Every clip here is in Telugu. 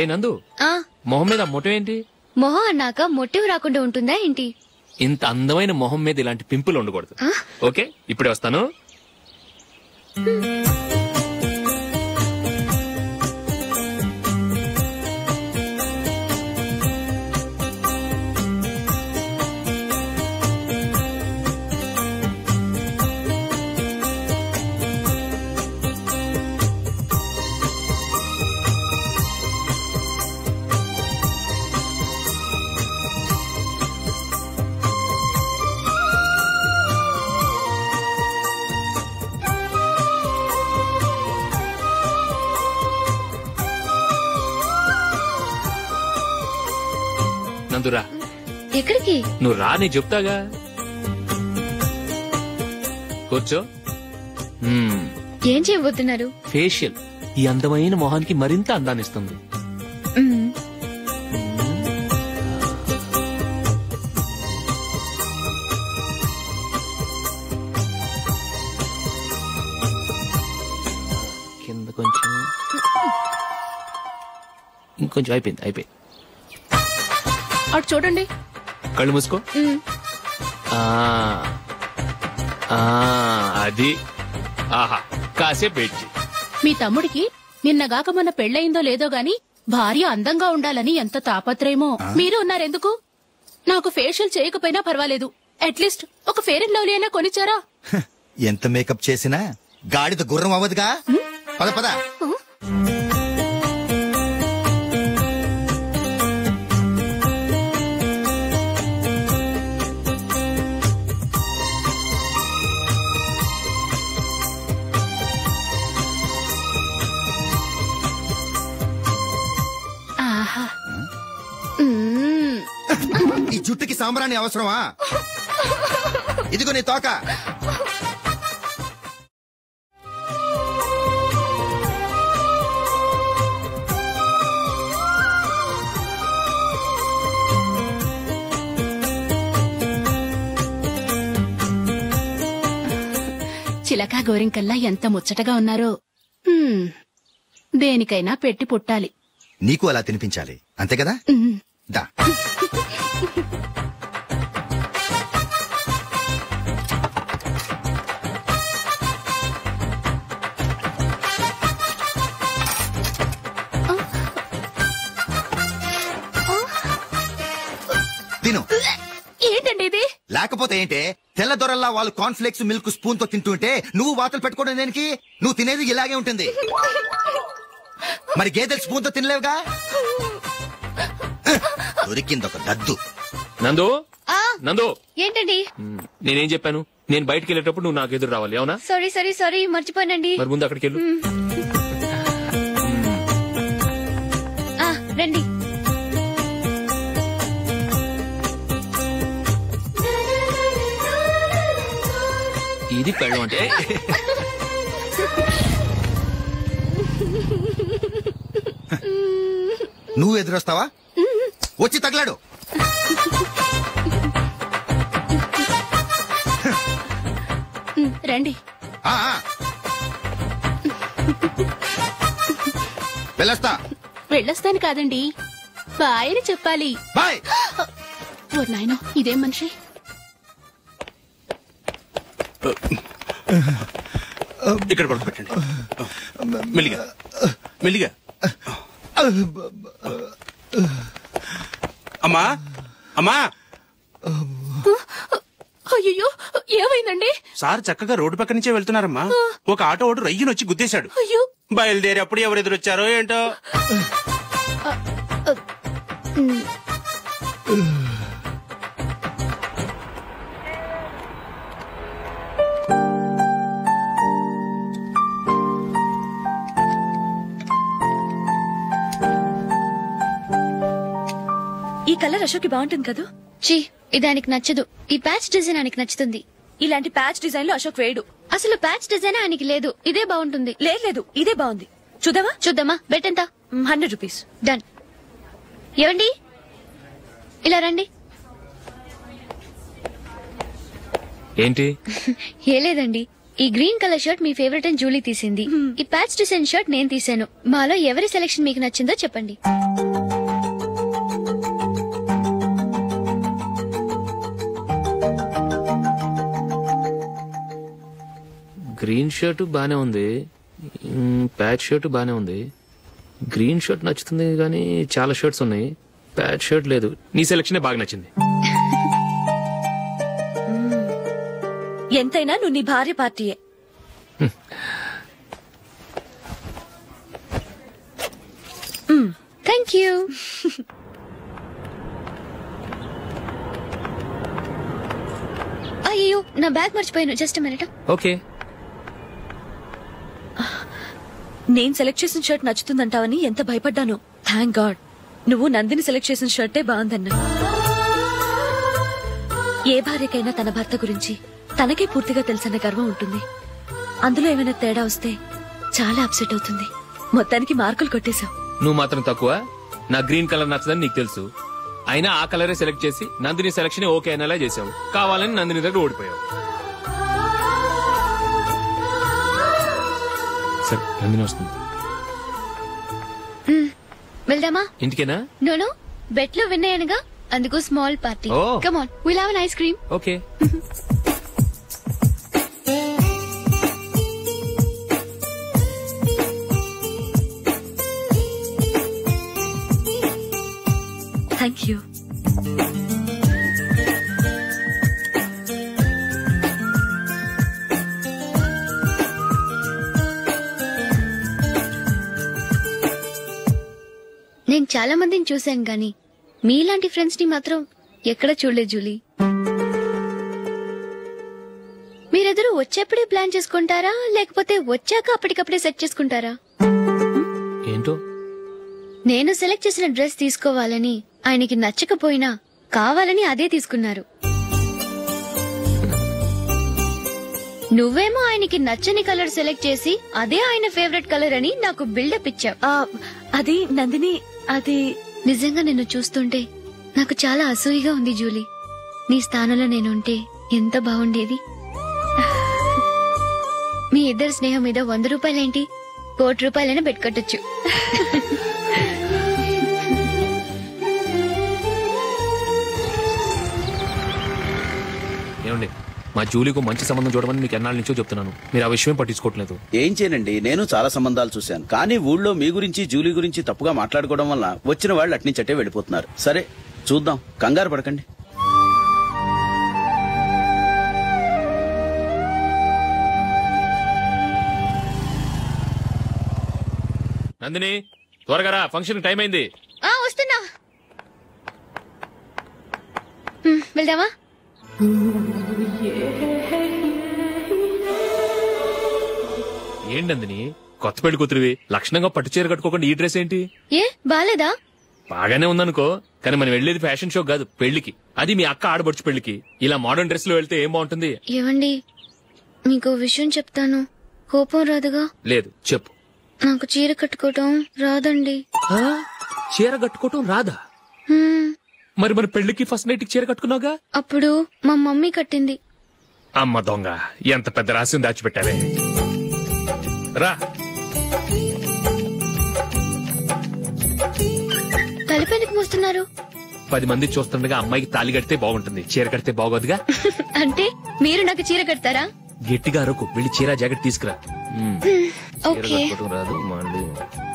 ఏ నందు, మొహం మీద మొటం ఏంటి? మొహం అన్నాక మొటివ్ రాకుండా ఉంటుందా ఏంటి? ఇంత అందమైన మొహం మీద ఇలాంటి పింపుల్ ఉండకూడదు. ఓకే, ఇప్పుడే వస్తాను. నందురా. ఎక్కడికి? నువ్వు రా, నీ చెప్తాగా. కూర్చో. ఏం చేయబోతున్నారు? ఫేషియల్ ఈ అందమైన మొహానికి మరింత అందాన్నిస్తుంది. కింద కొంచెం, ఇంకొంచెం. అయిపోయింది. అటు చూడండి. కళ్ళు మూసుకో. అది. ఆహా, కాసేపు వెయిట్ చెయ్. మీ తమ్ముడికి నిన్నగాక మొన్న పెళ్లయిందో లేదో గాని భార్య అందంగా ఉండాలని ఎంత తాపత్రయమో. మీరు ఉన్నారెందుకు? నాకు ఫేషియల్ చేయకపోయినా పర్వాలేదు, అట్లీస్ట్ ఒక ఫెయిర్ అండ్ లవ్లీ అయినా కొనిచ్చారా? ఎంత మేకప్ చేసినా గాడిద గుర్రం అవ్వదుగా. పద పద. ఈ జుట్టుకి సాంబ్రాణి అవసరమా? ఇదిగో నీ తోక. చిలకా గోరింకల్లా ఎంత ముచ్చటగా ఉన్నారో. దేనికైనా పెట్టి పుట్టాలి. నీకు అలా తినిపించాలి, అంతే కదా? దా. తిను. ఏంటండి ఇది? లేకపోతే ఏంటే, తెల్ల దొరల్లా వాళ్ళు కార్న్ఫ్లేక్స్ మిల్క్ స్పూన్ తో తింటుంటే నువ్వు వాతలు పెట్టుకోవడం దేనికి? నువ్వు తినేది ఇలాగే ఉంటుంది. మరి గేదెలు స్పూన్ తో తినలేవుగా. దొరికిందొక దద్దు. నందు, నందు. ఏంటండి? నేనేం చెప్పాను? నేను బయటకు వెళ్ళేటప్పుడు నువ్వు నాకు ఎదురు రావాలి, అవునా? సారీ మర్చిపోయానండి. మరి ముందు అక్కడికి వెళ్ళు. రండి. ఇది పెళ్ళం అంటే. నువ్వు ఎదురొస్తావా? వచ్చి తగలాడు. రండి. వెళ్ళొస్తాను కాదండి, బాయ్ అని చెప్పాలి. బాయ్. ఓ నాయనో, ఇదేం మనిషి? ఇక్కడ పడుకోబెట్టండి. మెల్లిగా మెల్లిగా. అమ్మా అమ్మా. అయ్యో, ఏమైందండి? సార్ చక్కగా రోడ్డు పక్క నుంచే వెళ్తున్నారమ్మా. ఒక ఆటో ఓడు రయ్యనొచ్చి గుద్దేశాడు. బయలుదేరి అప్పుడు ఎవరెదురొచ్చారో ఏంటో. ఈ కలర్ అశోక్ బాగుంటుంది కదా? చీ, ఇది ఆయనకి నచ్చదు. ఈ ప్యాచ్ డిజైన్ ఆయనకి నచ్చుతుంది. ఇలాంటి ప్యాచ్ డిజైన్ లో అశోక్ వేయడు. అసలు ప్యాచ్ డిజైన్ ఆయనకి లేదు. ఇదే బాగుంటుంది. లేదు, ఇదే బాగుంది. చూద్దామా? బెట్ ఎంత? 100 రూపీస్. డన్. ఏవండి, ఇలా రండి. ఏంటి? ఏ లేదండి, ఈ గ్రీన్ కలర్ షర్ట్ మీ ఫేవరెట్ అని జూలీ తీసింది. ఈ ప్యాచ్ డిజైన్ షర్ట్ నేను తీసాను. మాలో ఎవరి సెలెక్షన్ మీకు నచ్చిందో చెప్పండి. గ్రీన్ షర్ట్ బానే ఉంది, ప్యాచ్ షర్ట్ బానే ఉంది. గ్రీన్ షర్ట్ నచ్చుతుంది కానీ చాలా షర్ట్స్ ఉన్నాయి, ప్యాచ్ షర్ట్ లేదు. నీ సెలెక్షనే బాగా నచ్చింది. ఎంతైనా నువ్వు నీ భార్య పార్టీయే. Thank you. అయ్యో నా బ్యాగ్ మర్చిపోయాను. Just minute. ఓకే. నేను సెలెక్ట్ చేసిన షర్ట్ నచ్చుతుందంటావని ఎంత భయపడ్డాను. థ్యాంక్ గాడ్ నువ్వు నందిని సెలెక్ట్ చేసిన షర్టే బాగుందన్నా. ఏ భార్యకైనా తన భర్త గురించి తనకే పూర్తిగా తెలుసన్న గర్వం ఉంటుంది. అందులో ఏమైనా తేడా వస్తే చాలా అప్సెట్ అవుతుంది. మొత్తానికి మార్కులు కొట్టేశావు. నువ్వు మాత్రం తక్కువ. నా గ్రీన్ కలర్ నచ్చదని నీకు తెలుసు, అయినా ఆ కలరే సెలెక్ట్ చేసి నందిని సెలెక్షన్ ఓకే అనేలా చేసావు. కావాలని నందిని దగ్గర ఓడిపోయావు. సరే నందిని వస్తుంది. వెళ్దామా? ఇంటికేనా? నోను, బెట్ లో విన్ అయ్యానుగా, అందుకు small party. Oh. Come on, will have an ice cream. Okay. Thank you. నేను చాలా మందిని చూశాను గాని మీలాంటి ఫ్రెండ్స్ ని మాత్రం ఎక్కడ చూడలేదు జూలీ. మీరెదరూ వచ్చేప్పుడే ప్లాన్ చేసుకుంటారా లేకపోతే వచ్చాక అప్పటికప్పుడే సెట్ చేసుకుంటారా? ఏంటో నేను సెలెక్ట్ చేసిన డ్రెస్ తీసుకోవాలని ఆయనకి నచ్చకపోయినా కావాలని అదే తీసుకున్నారు. నువ్వేమో ఆయనకి నచ్చని కలర్ సెలెక్ట్ చేసి అదే ఆయన ఫేవరెట్ కలర్ అని నాకు బిల్డప్ ఇచ్చావు. అది నందిని, అది నిజంగా నిన్ను చూస్తుంటే నాకు చాలా అసూయగా ఉంది జూలీ. నీ స్థానంలో నేనుంటే ఎంత బాగుండేది. మీ ఇద్దరు స్నేహం మీద 100 రూపాయలేంటి, 1 కోటి రూపాయలైనా పెట్టుకట్టొచ్చు. ఏమండి, మా జూలీకు మంచి సంబంధం చూడమని మీకు ఎన్నాళ్ళ నుంచో చెప్తున్నాను, మీరు ఆ విషయం పట్టించుకోవట్లేదు. ఏం చేయనండి, నేను చాలా సంబంధాలు చూశాను. కానీ ఊళ్ళో మీ గురించి జూలీ గురించి తప్పుగా మాట్లాడుకోవడం వల్ల వచ్చిన వాళ్ళు అట్నుంచటే వెళ్ళిపోతున్నారు. సరే చూద్దాం, కంగారు పడకండి. నందిని త్వరగా రా, ఫంక్షన్ టైం అయింది. వస్తున్నా. వెళ్దామా? ఏంటి నందిని, కొత్త పెళ్లి కూతురివి, లక్షణంగా పట్టు చీర కట్టుకోకుండా ఈ డ్రెస్ ఏంటి? ఏ బాలేదా? బాగానే ఉందనుకో, కానీ మనం వెళ్లేది ఫ్యాషన్ షో కాదు, పెళ్లికి. అది మీ అక్క ఆడబడుచు పెళ్లికి. ఇలా మోడర్న్ డ్రెస్ లో వెళ్తే ఏం బాగుంటుంది? ఏవండి, మీకు విషయం చెప్తాను, కోపం రాదుగా? లేదు, చెప్పు. నాకు చీర కట్టుకోవటం రాదండి. చీర కట్టుకోవటం రాదా? మరి మన పెళ్లికి ఫస్ట్ నైట్ చీర కట్టుకున్నావుగా? అప్పుడు మా మమ్మీ కట్టింది. అమ్మ దొంగ, ఎంత పెద్ద రహస్యం దాచిపెట్టావే. రా. తలపెందుకు మోస్తున్నారు? 10 మంది చూస్తుండగా అమ్మాయికి తాళి కడితే బాగుంటుంది, చీర కడితే బాగోదుగా. అంటే మీరు నాకు చీర కడతారా? గట్టిగా అరకు, వెళ్ళి చీర జాకెట్ తీసుకురా. చీర ఓకే. కట్టుకోవటం రాదు మళ్ళీ.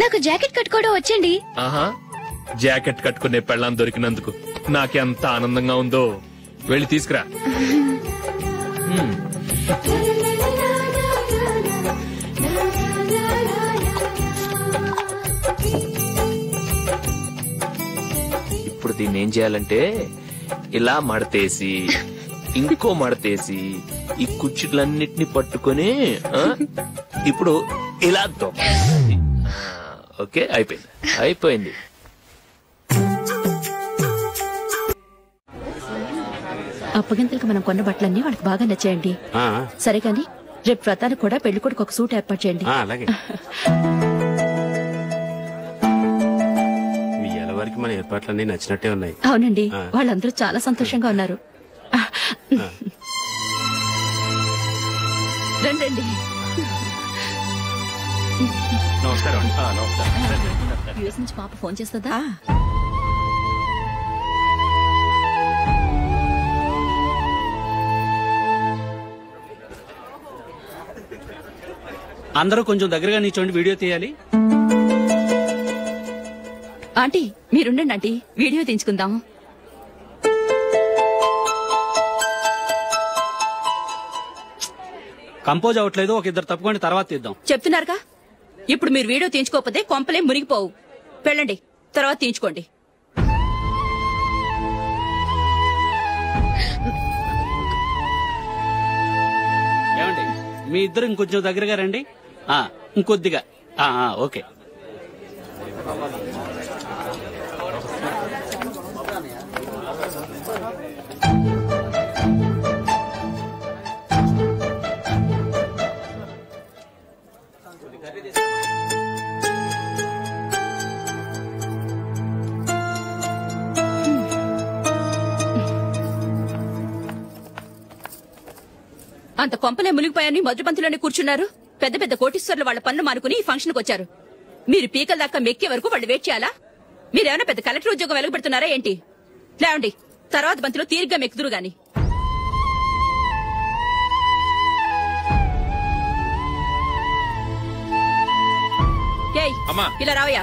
నాకు జాకెట్ కట్టుకోవడం వచ్చండి. ఆహా, జాకెట్ కట్టుకునే పెళ్ళాం దొరికినందుకు నాకెంత ఆనందంగా ఉందో. వెళ్ళి తీసుకురా. ఇప్పుడు దీన్ని ఏం చేయాలంటే ఇలా మడతేసి ఇంకో మడతేసి ఈ కుచ్చిట్లన్నిటిని పట్టుకొని ఇప్పుడు ఇలా దొక్కాలి. ఓకే, అయిపోయింది అయిపోయింది. అప్పగింతలకు మనం కొన్న బట్టలన్నీ వాళ్ళకి బాగా నచ్చాయండి. సరే కానీ రేపు వ్రతానికి కూడా పెళ్లి కొడుకు ఒక సూట్ ఏర్పాటు చేయండి. అలాగే. మీ వారికి మన ఏర్పాట్లన్నీ నచ్చినట్టే ఉన్నాయి. అవునండి, వాళ్ళందరూ చాలా సంతోషంగా ఉన్నారు. రండి. నమస్కారం అండి. నమస్కారం. యూఎస్ నుంచి పాప ఫోన్ చేస్తుందా? అందరూ కొంచెం దగ్గరగా నిల్చోండి, వీడియో తీయాలి. ఆంటీ మీరుండండి ఆంటీ, వీడియో తీయించుకుందాం. కంపోజ్ అవ్వట్లేదు, ఒక ఇద్దరు తప్పుకొని తర్వాత తీద్దాం. చెప్తున్నారుగా, ఇప్పుడు మీరు వీడియో తీయించుకోకపోతే కొంపలే మునిగిపోవు. వెళ్ళండి, తర్వాత తీయించుకోండి. ఏమండి, మీ ఇద్దరు ఇంకొంచెం దగ్గరగా రండి. ఇంకొద్దిగా. ఓకే. అంత కొంపలే మునిగిపోయాని మొదటి పంతులోనే కూర్చున్నారు. పెద్ద పెద్ద కోటీశ్వర్లు వాళ్ళ పన్ను మానుకుని ఈ ఫంక్షన్ కు వచ్చారు. మీరు పీకల దాకా మెక్కే వరకు వాళ్ళు వెయిట్ చేయాలా? మీరేమైనా పెద్ద కలెక్టర్ ఉద్యోగం వెలగబెడుతున్నారా ఏంటి? లేవండి, తర్వాత బంతిలో తీరిగ్గా మెక్కుదురు గాని. ఏయ్, ఇలా రావయ్యా,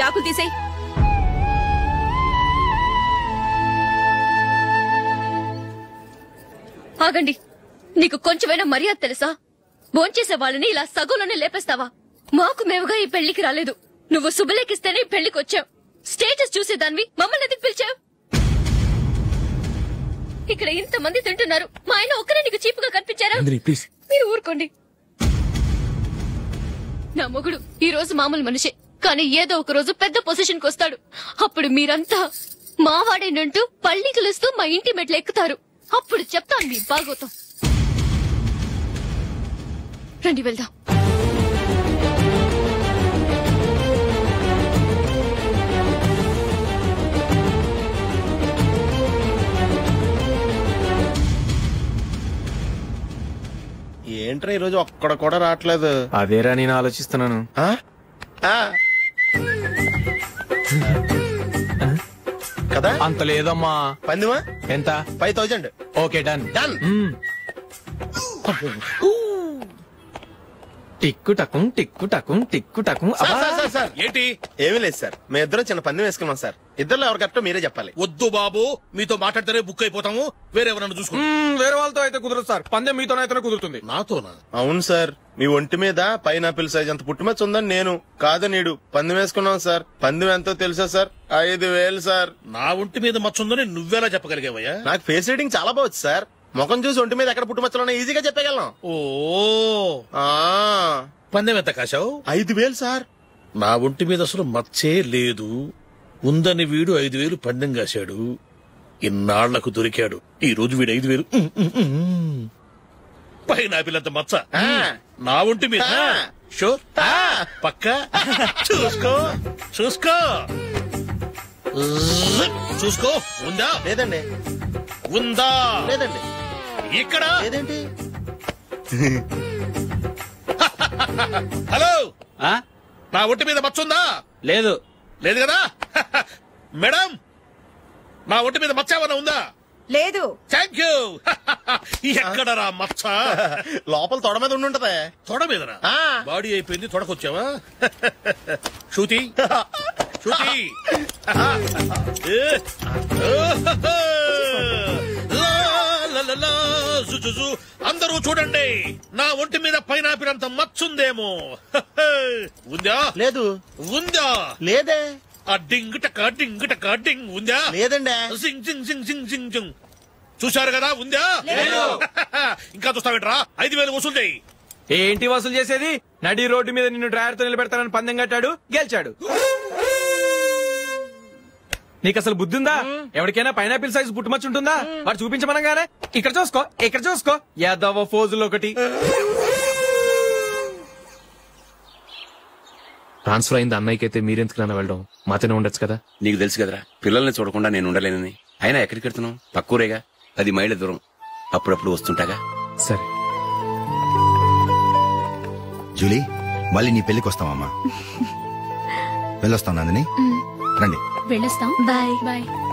యాకులు తీసేయ్. ఆగండి, నీకు కొంచెమైనా మర్యాద తెలుసా? భోంచేసే వాళ్ళని ఇలా సగంలోనే లేపేస్తావా? మాకు మేముగా ఈ పెళ్లికి రాలేదు. నువ్వు శుభలేఖిస్తేనే ఈ పెళ్లికి వచ్చావు. స్టేటస్ చూసేదాన్ని మమ్మల్ని ఎందుకు పిలిచావు? ఇక్కడ ఇంతమంది తింటున్నారు, మా ఆయన ఒక్కరే నీకు చీపుగా కనిపించారా? మీరు ఊరుకోండి. నా మొగుడు ఈ రోజు మామూలు మనిషే, కానీ ఏదో ఒక రోజు పెద్ద పొజిషన్ కు వస్తాడు. అప్పుడు మీరంతా మావాడేనంటూ పళ్ళి కలుస్తూ మా ఇంటి మెట్లు ఎక్కుతారు. అప్పుడు చెప్తాను మీ బాగోతాం. రండి వెళ్దాం. ఏంట్రా ఈరోజు ఒక్కడ కూడా రావట్లేదు? అదేరా నేను ఆలోచిస్తున్నాను. కదా అంత లేదమ్మా. పందిమా ఎంత? 5000. Okay, done. డన్. టిక్కు టకుం టిక్కు టకుం టిక్కు టకుం. సార్ ఏంటి? ఏమీ లేదు సార్, మేము ఇద్దరు చిన్న పందెం వేసుకున్నాం సార్. ఇద్దరు ఎవరు కరెక్టో మీరే చెప్పాలి. వద్దు బాబు, మీతో మాట్లాడితేనే బుక్ అయిపోతాము. వేరెవరన్నా చూసుకుంటాం. వేరే వాళ్ళతో అయితే కుదరదు సార్, పందెం మీతోనైతేనే కుదురుతుంది. నాతోనా? అవును సార్, మీ ఒంటి మీద పైనాపిల్ సైజ్ అంత పుట్టుమచ్చ ఉందని నేను కాదు నీడు పందెం వేసుకున్నాం సార్. పందెం ఎంతో తెలుసా సార్? 5000 సార్. నా ఒంటి మీద మచ్చ ఉందని నువ్వెలా చెప్పగలిగావయ్యా? నాకు ఫేస్ రీడింగ్ చాలా బాగుంది సార్. ముఖం చూసి ఒంటి మీద ఎక్కడ పుట్టుమచ్చలో ఈజీగా చెప్పగలం. ఓ, పందెం ఎంత కాశావు? 5000 సార్. నా ఒంటి మీద అసలు మచ్చే లేదు. ఉందని వీడు 5000 పందెం కాశాడు. ఇన్నాళ్లకు దొరికాడు. ఈ రోజు వీడు 5000. పైన పిల్లంత మచ్చ నా ఒంటి మీద. షూర్, పక్క. చూసుకో చూసుకో చూసుకో. ఉందా? లేదండి. ఉందా? లేదండి. ఇక్కడ లేదేంటి? హలో, నా ఒంటి మీద మచ్చ ఉందా? లేదు. లేదు కదా? మేడం, నా ఒంటి మీద మచ్చ ఏమన్నా ఉందా? లేదు. Thank you. ఎక్కడరా మచ్చ? లోపల తొడ మీద ఉండుంటదే. తొడ మీదనా? బాడీ అయిపోయింది, తొడకొచ్చావా? శృతి శృతి. అందరూ చూడండి, నా ఒంటి మీద పైనాపిల్ అంత మచ్చుందేమో. ఉందా? లేదు. ఉందా? లేదే. ఆ డింగ్ టక డింగ్ టక డింగ్ ఉందా? లేదండి. సింగ్ సింగ్ సింగ్ సింగ్ సింగ్ సింగ్. చూశారు కదా? ఉందా? ఇంకా చూస్తావేంట్రా? 5000 వసూలు చేయి. ఏంటి వసూలు చేసేది? నడి రోడ్డు మీద నిన్ను డ్రైవర్ తో నిలబెడతానని పందెం కట్టాడు, గెలిచాడు. నీకు అసలు బుద్ధి ఉందా? ఎవరికైనా పైనాపిల్ సైజ్ పుట్టుమచ్చు ఉంటుందా? వాడు చూపించమనగానే ఇక్కడ చూసుకో, ఇక్కడ చూసుకో, యాదవ ఫోజులు ఒకటి. ట్రాన్స్ఫర్ అయింది అన్నయ్యకి అయితే మీరెందుకు నాన్న వెళ్ళడం? మాతోనే ఉండొచ్చు కదా. నీకు తెలుసు కదరా, పిల్లల్ని చూడకుండా నేను ఉండలేనని. అయినా ఎక్కడికి వెళ్తున్నావు? పక్కూరేగా, 10 మైళ్ళ దూరం. అప్పుడప్పుడు వస్తుంటాగా. సరే. జూలీ మళ్ళీ నీ పెళ్లికి వస్తామమ్మా. వెళ్ళొస్తాం నందిని. రండి. వెళ్ళొస్తాం. Bye bye.